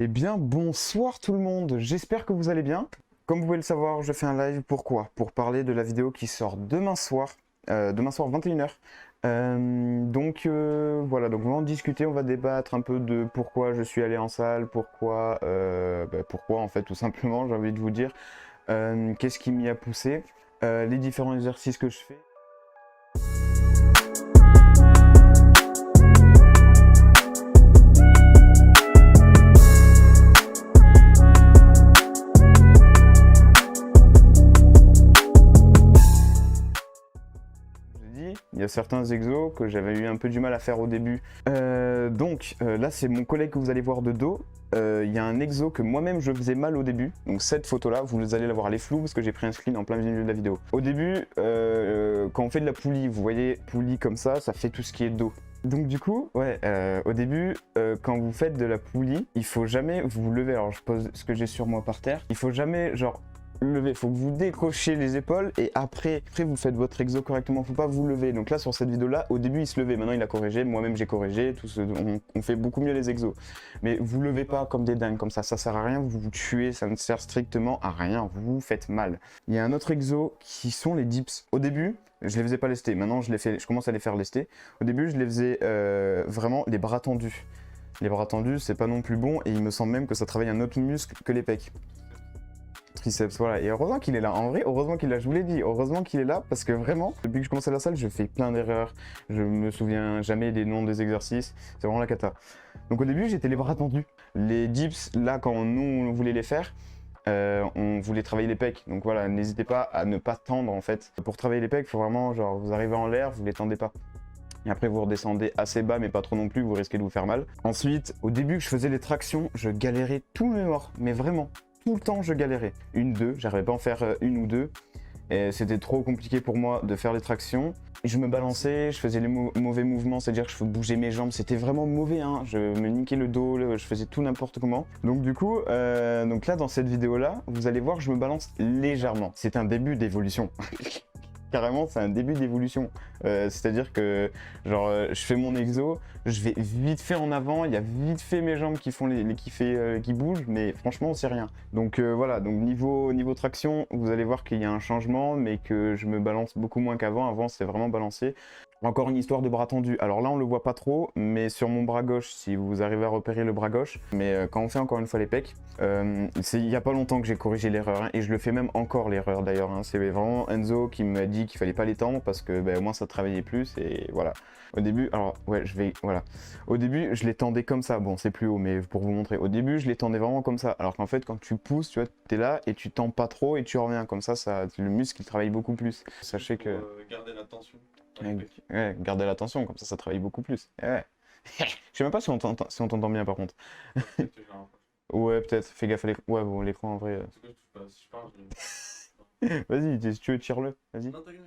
Eh bien, bonsoir tout le monde, j'espère que vous allez bien. Comme vous pouvez le savoir, je fais un live, pourquoi? Pour parler de la vidéo qui sort demain soir 21h. Voilà, donc on va en discuter, on va débattre un peu de pourquoi je suis allé en salle, pourquoi en fait tout simplement, j'ai envie de vous dire, qu'est-ce qui m'y a poussé, les différents exercices que je fais. Il y a certains exos que j'avais eu un peu du mal à faire au début. Là, c'est mon collègue que vous allez voir de dos. Il y a un exo que moi-même je faisais mal au début. Donc cette photo-là, vous allez la voir, elle est floue parce que j'ai pris un screen en plein milieu de la vidéo. Au début, quand on fait de la poulie, vous voyez, poulie comme ça fait tout ce qui est dos. Donc du coup, au début, quand vous faites de la poulie, il faut jamais vous lever. Alors je pose ce que j'ai sur moi par terre. Il faut jamais, genre, lever, il faut que vous décrochez les épaules et après vous faites votre exo correctement, faut pas vous lever. Donc là sur cette vidéo là, au début il se levait, maintenant il a corrigé, moi-même j'ai corrigé, on fait beaucoup mieux les exos. Mais vous levez pas comme des dingues comme ça sert à rien, vous vous tuez, ça ne sert strictement à rien, vous vous faites mal. Il y a un autre exo qui sont les dips. Au début, je les faisais pas lester, maintenant je commence à les faire lester. Au début je les faisais vraiment les bras tendus. Les bras tendus c'est pas non plus bon et il me semble même que ça travaille un autre muscle que les pecs. Triceps, voilà, et heureusement qu'il est là, en vrai, heureusement qu'il est là, je vous l'ai dit, heureusement qu'il est là, parce que vraiment, depuis que je commence à la salle, je fais plein d'erreurs, je me souviens jamais des noms des exercices, c'est vraiment la cata. Donc au début, j'étais les bras tendus. Les dips, là, quand nous, on voulait les faire, on voulait travailler les pecs, donc voilà, n'hésitez pas à ne pas tendre, en fait. Pour travailler les pecs, il faut vraiment, genre, vous arrivez en l'air, vous les tendez pas. Et après, vous redescendez assez bas, mais pas trop non plus, vous risquez de vous faire mal. Ensuite, au début que je faisais les tractions, je galérais tous mes morts, mais vraiment. Tout le temps, je galérais. Une, deux, j'arrivais pas à en faire une ou deux. Et c'était trop compliqué pour moi de faire les tractions. Je me balançais, je faisais les mauvais mouvements, c'est-à-dire que je bougeais mes jambes. C'était vraiment mauvais, hein. Je me niquais le dos, je faisais tout n'importe comment. Donc du coup, donc là, dans cette vidéo-là, vous allez voir, je me balance légèrement. C'est un début d'évolution. Carrément, c'est un début d'évolution. C'est-à-dire que, genre, je fais mon exo, je vais vite fait en avant, il y a vite fait mes jambes qui font qui bougent, mais franchement, c'est rien. Donc voilà, donc niveau traction, vous allez voir qu'il y a un changement, mais que je me balance beaucoup moins qu'avant. Avant, c'était vraiment balancé. Encore une histoire de bras tendu. Alors là, on le voit pas trop, mais sur mon bras gauche, si vous arrivez à repérer le bras gauche, mais quand on fait encore une fois les pecs, il y a pas longtemps que j'ai corrigé l'erreur, hein, et je le fais même encore l'erreur d'ailleurs. Hein. C'est vraiment Enzo qui m'a dit qu'il fallait pas les tendre parce que au moins ça travaillait plus et voilà. Au début, alors ouais, voilà. Au début, je les tendais comme ça. Bon, c'est plus haut, mais pour vous montrer. Au début, je les tendais vraiment comme ça. Alors qu'en fait, quand tu pousses, tu vois, t'es là et tu tends pas trop et tu reviens comme ça. Le muscle il travaille beaucoup plus. Sachez que garder la tension. Ouais, gardez l'attention, comme ça travaille beaucoup plus. Ouais. Je sais même pas si on t'entend bien par contre. Ouais, peut-être, fais gaffe à l'écran. Ouais, bon, l'écran en vrai. Si je parle, Vas-y, si tu veux, tire-le. Vas-y. Non, t'inquiète.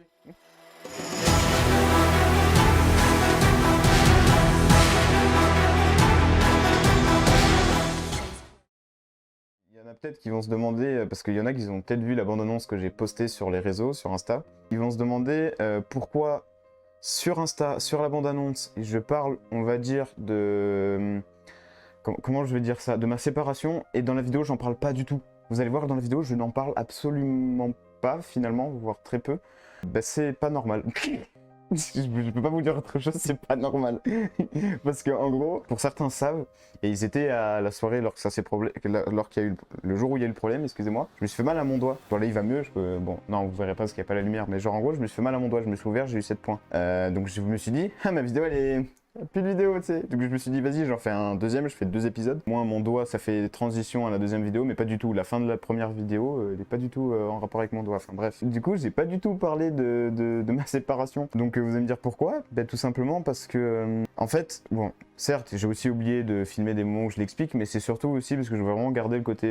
Il y en a peut-être qui vont se demander, parce qu'il y en a qui ont peut-être vu la bande-annonce que j'ai postée sur les réseaux, sur Insta. Ils vont se demander pourquoi sur Insta, sur la bande-annonce, je parle, on va dire, de... Comment je vais dire ça? De ma séparation, et dans la vidéo, j'en parle pas du tout. Vous allez voir, dans la vidéo, je n'en parle absolument pas, finalement, voire très peu. Bah, c'est pas normal. Je peux pas vous dire autre chose, c'est pas normal. Parce que en gros, pour certains savent, et ils étaient à la soirée lorsque ça s'est alors qu'il y a eu le jour où il y a eu le problème, excusez-moi, je me suis fait mal à mon doigt. Bon là il va mieux, bon non vous verrez pas parce qu'il n'y a pas la lumière, mais genre en gros je me suis fait mal à mon doigt, je me suis ouvert, j'ai eu 7 points. Donc je me suis dit, ah ma vidéo elle est... Plus de vidéo, tu sais. Donc je me suis dit, vas-y, j'en fais un deuxième, je fais 2 épisodes. Moi, mon doigt, ça fait transition à la deuxième vidéo, mais pas du tout. La fin de la première vidéo, elle est pas du tout en rapport avec mon doigt. Enfin bref. Du coup, j'ai pas du tout parlé de ma séparation. Donc vous allez me dire pourquoi? Ben, tout simplement parce que, en fait, bon, certes, j'ai aussi oublié de filmer des moments où je l'explique, mais c'est surtout aussi parce que je veux vraiment garder le côté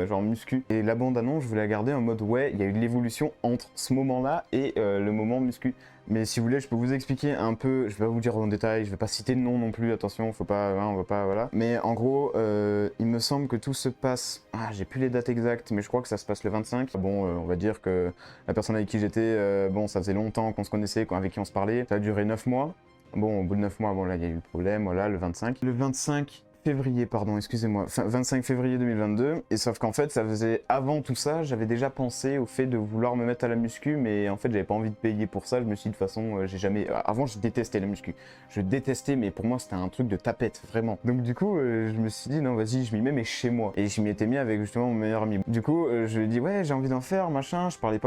genre muscu. Et la bande-annonce, je voulais la garder en mode, ouais, il y a eu de l'évolution entre ce moment-là et le moment muscu. Mais si vous voulez, je peux vous expliquer un peu, je vais pas vous dire en détail, je vais pas citer de nom non plus, attention, faut pas, hein, on va pas, voilà. Mais en gros, il me semble que tout se passe, j'ai plus les dates exactes, mais je crois que ça se passe le 25. Bon, on va dire que la personne avec qui j'étais, bon, ça faisait longtemps qu'on se connaissait, avec qui on se parlait, ça a duré 9 mois. Bon, au bout de 9 mois, bon là, il y a eu le problème, voilà, le 25. Le 25 février, pardon, excusez-moi, 25 février 2022, et sauf qu'en fait, ça faisait avant tout ça, j'avais déjà pensé au fait de vouloir me mettre à la muscu, mais en fait, j'avais pas envie de payer pour ça, je me suis dit, de toute façon, j'ai jamais... Avant, je détestais la muscu, je détestais, mais pour moi, c'était un truc de tapette, vraiment. Donc du coup, je me suis dit, non, vas-y, je m'y mets, mais chez moi. Et je m'y étais mis avec justement mon meilleur ami. Du coup, je lui ai dit, ouais, j'ai envie d'en faire, machin, je parlais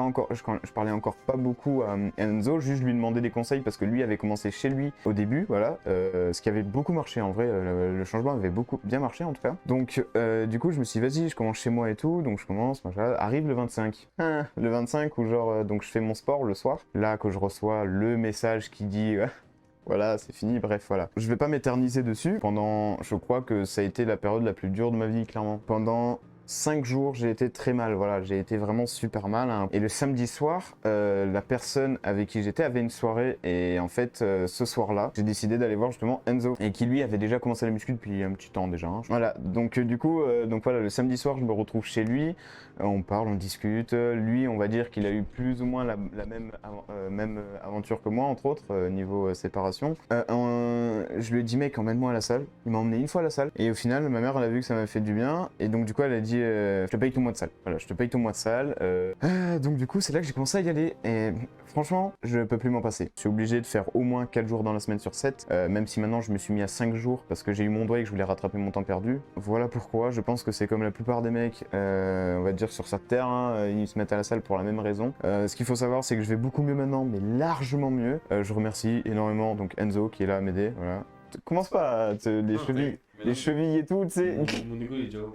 encore pas beaucoup à Enzo, juste je lui demandais des conseils, parce que lui avait commencé chez lui au début, voilà, ce qui avait beaucoup marché, en vrai, le changement avait beaucoup bien marché en tout cas. Donc du coup je me suis dit vas-y je commence chez moi et tout, donc je commence, machin. Arrive le 25. Le 25 où genre donc je fais mon sport le soir, là que je reçois le message qui dit voilà c'est fini, bref voilà. Je vais pas m'éterniser dessus, pendant, je crois que ça a été la période la plus dure de ma vie clairement. Pendant 5 jours, j'ai été très mal, voilà, j'ai été vraiment super mal. Hein. Et le samedi soir, la personne avec qui j'étais avait une soirée, et en fait, ce soir-là, j'ai décidé d'aller voir justement Enzo, et qui lui avait déjà commencé la muscu depuis un petit temps déjà. Hein. Voilà, donc du coup, donc voilà, le samedi soir, je me retrouve chez lui, on parle, on discute. Lui, on va dire qu'il a eu plus ou moins la même aventure que moi, entre autres, niveau séparation. Je lui ai dit, mec, emmène-moi à la salle. Il m'a emmené une fois à la salle, et au final, ma mère, elle a vu que ça m'a fait du bien, et donc du coup, elle a dit je te paye ton mois de salle. Voilà, je te paye ton mois de salle. Donc du coup, c'est là que j'ai commencé à y aller. Et franchement, je peux plus m'en passer. Je suis obligé de faire au moins 4 jours dans la semaine sur 7. Même si maintenant, je me suis mis à 5 jours parce que j'ai eu mon doigt et que je voulais rattraper mon temps perdu. Voilà pourquoi. Je pense que c'est comme la plupart des mecs, on va dire sur cette terre, hein, ils se mettent à la salle pour la même raison. Ce qu'il faut savoir, c'est que je vais beaucoup mieux maintenant, mais largement mieux. Je remercie énormément donc Enzo qui est là à m'aider. Voilà. Commence pas à les chevilles et tout, tu sais. Mon ego il est déjà haut.